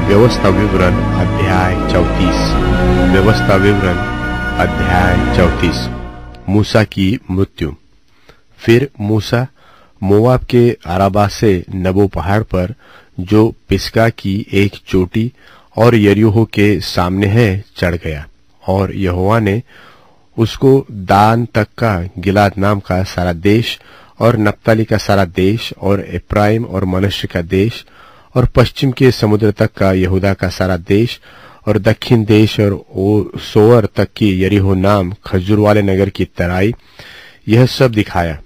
व्यवस्था विवरण अध्याय 34। व्यवस्था विवरण अध्याय 34। मूसा की मृत्यु। फिर मूसा मोआब के अराबा से नबो पहाड़ पर, जो पिस्गा की एक चोटी और यरीहो के सामने है, चढ़ गया। और यहोवा ने उसको दान तक का गिलाद नाम का सारा देश और नप्ताली का सारा देश और एफ्राइम और मनश्शे का देश और पश्चिम के समुद्र तक का यहूदा का सारा देश और दक्षिण देश और सोअर तक की यरीहो नाम खजूर वाले नगर की तराई, यह सब दिखाया।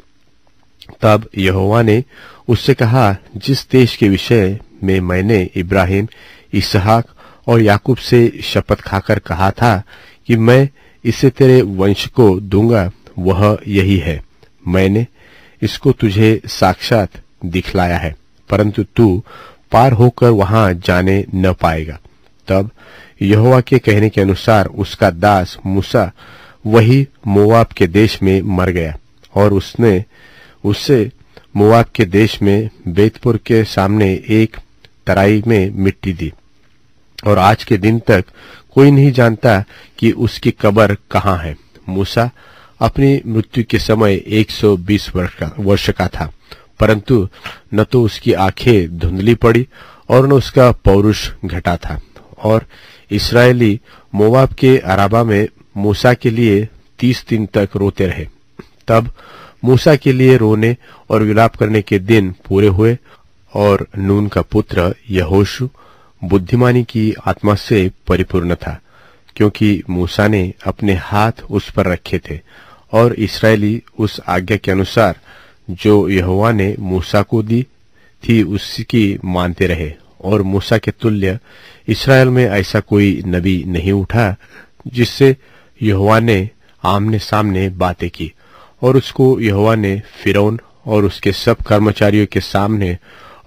तब यहोवा ने उससे कहा, जिस देश के विषय में मैंने इब्राहिम, इसहाक और याकूब से शपथ खाकर कहा था कि मैं इसे तेरे वंश को दूंगा, वह यही है। मैंने इसको तुझे साक्षात दिखलाया है, परंतु तू पार होकर वहां जाने न पाएगा। तब यहोवा के कहने के अनुसार उसका दास मूसा वही मोआब के देश में मर गया, और उसने उससे मोआब के देश में बेतपुर के सामने एक तराई में मिट्टी दी। और आज के दिन तक कोई नहीं जानता कि उसकी कब्र कहाँ है। मूसा अपनी मृत्यु के समय 120 वर्ष का था, परंतु न तो उसकी आंखें धुंधली पड़ी और न उसका पौरुष घटा था। और इस्राएली मोआब के अराबा में मूसा के लिए 30 दिन तक रोते रहे। तब मूसा के लिए रोने और विलाप करने के दिन पूरे हुए, और नून का पुत्र यहोशू बुद्धिमानी की आत्मा से परिपूर्ण था, क्योंकि मूसा ने अपने हाथ उस पर रखे थे, और इस्राएली उस आज्ञा के अनुसार जो यहोवा ने मूसा को दी थी उसकी मानते रहे। और मूसा के तुल्य इस्राएल में ऐसा कोई नबी नहीं उठा जिससे यहोवा ने आमने सामने बातें की। और उसको यहोवा ने फिरौन और उसके सब कर्मचारियों के सामने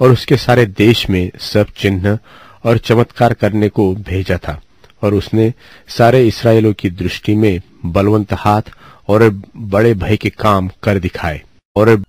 और उसके सारे देश में सब चिन्ह और चमत्कार करने को भेजा था। और उसने सारे इस्राएलों की दृष्टि में बलवंत हाथ और बड़े भय के काम कर दिखाए। और